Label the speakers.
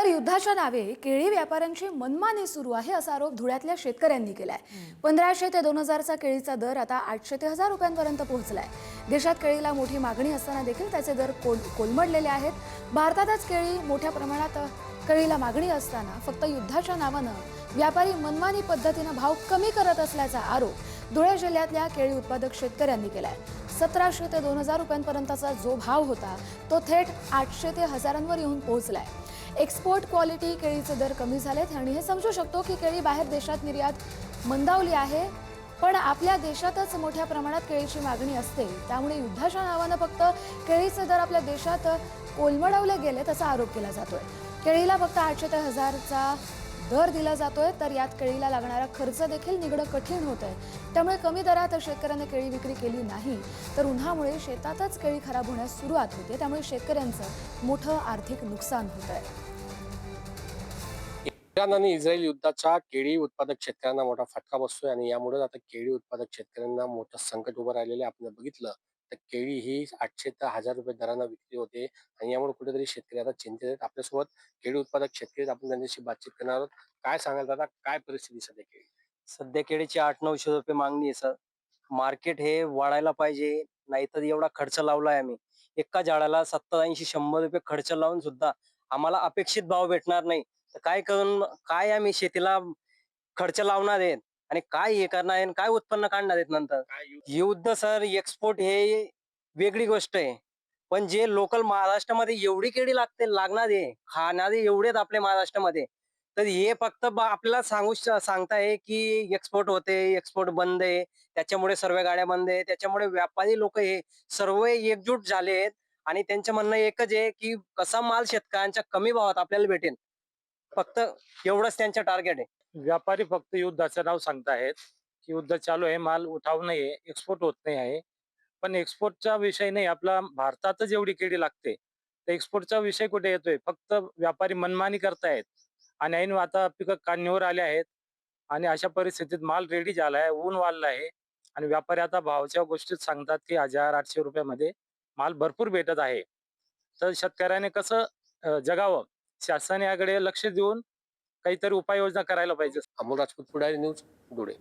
Speaker 1: तर युद्धाच्या नावे केळी व्यापाऱ्यांची मनमानी सुरू आहे असा आरोप धुळ्यातल्या शेतकऱ्यांनी केलाय। 1500 ते 2000चा केळीचा दर आता 800 ते 1000 रुपयांपर्यंत पोहोचलाय। देशात केळीला मोठी मागणी असताना देखील त्याचे दर कोलमडलेले आहेत। भारतातच केळी मोठ्या प्रमाणात केळीला मागणी असताना फक्त युद्धाच्या नावानं व्यापारी मनमानी पद्धतीने भाव कमी करत असल्याचा आरोप धुळे जिल्ह्यातल्या केळी उत्पादक शेतकऱ्यांनी केलाय। 1700 ते 2000 रुपयांपर्यंतचा जो भाव होता तो थेट 800 ते 1000वर येऊन पोहोचलाय। एक्सपोर्ट क्वालिटी केळीचे दर कमी झालेत आणि हे समजू शकतो की केळी बाहेर देशात निर्यात मंदावली आहे, पण आपल्या देशातच मोठ्या प्रमाणात केळीची मागणी असते, त्यामुळे युद्धाच्या नावानं फक्त केळीचे दर आपल्या देशात कोलमडवले गेलेत असा आरोप केला जातोय। केळीला फक्त 800 ते 1000चा दर दिला जातोय, तर यात केळीला लागणारा खर्च देखील निघणं कठीण होतंय। त्यामुळे कमी दरात शेतकऱ्यांनी केळी विक्री केली नाही तर उन्हामुळे शेतातच केळी खराब होण्यास सुरुवात होते, त्यामुळे शेतकऱ्यांचं मोठं आर्थिक नुकसान होतंय।
Speaker 2: इराण आणि इस्रायल युद्धाचा केळी उत्पादक शेतकऱ्यांना मोठा फटका बसतोय आणि यामुळे आता केळी उत्पादक शेतकऱ्यांना मोठं संकट उभं राहिलेलं आपण बघितलं तर केळी ही 800 ते 1000 रुपये दरानं विक्री होते आणि यामुळे कुठेतरी शेतकरी आता चिंतित आहेत। आपल्यासोबत केळी उत्पादक शेतकरी आपण त्यांच्याशी बातचीत करणार आहोत। काय सांगाल दादा, काय परिस्थिती सध्या केळी?
Speaker 3: सध्या केळीची 800-900 रुपये मागणी आहे सर। मार्केट हे वाढायला पाहिजे, नाहीतर एवढा खर्च लावलाय आम्ही एका झाडाला 70-80-100 रुपये खर्च लावून सुद्धा आम्हाला अपेक्षित भाव भेटणार नाही, तर काय करून काय आम्ही शेतीला खर्च लावणार आहेत आणि काय हे करणार आहे, काय उत्पन्न काढणार आहेत नंतर? युद्ध सर, एक्सपोर्ट हे वेगळी गोष्ट आहे, पण जे लोकल महाराष्ट्रामध्ये एवढी केळी लागणार आहे, खाणारे एवढेच आपल्या महाराष्ट्रामध्ये, तर हे फक्त आपल्याला सांगताय की एक्सपोर्ट होते, एक्सपोर्ट बंद आहे, त्याच्यामुळे सर्व गाड्या बंद आहे, त्याच्यामुळे व्यापारी लोक हे सर्व एकजूट झाले आहेत आणि त्यांचं म्हणणं एकच आहे की कसा माल शेतकऱ्यांच्या कमी भावात आपल्याला भेटेल, फक्त एवढंच त्यांचं टार्गेट आहे।
Speaker 4: व्यापारी फक्त युद्धाचं नाव सांगतायत की युद्ध चालू आहे, माल उठाव नाहीये, एक्सपोर्ट होत नाही आहे, पण एक्सपोर्टचा विषय नाही। आपला भारतातच एवढी केळी लागते, तर एक्सपोर्टचा विषय कुठे येतोय? फक्त व्यापारी मनमानी करतायत आणि ऐन आता पिकं काढणीवर आले आहेत आणि अशा परिस्थितीत माल रेडी झाला आहे, ऊन वाढलं आहे आणि व्यापारी आता भावाच्या गोष्टीत सांगतात की 1000-800 रुपयामध्ये माल भरपूर भेटत आहे। तर शेतकऱ्याने कसं जगावं? शासनाने याकडे लक्ष देऊन काहीतरी उपाययोजना करायला पाहिजे।
Speaker 2: अमोल राजपूत, पुढारी न्यूज, धुळे।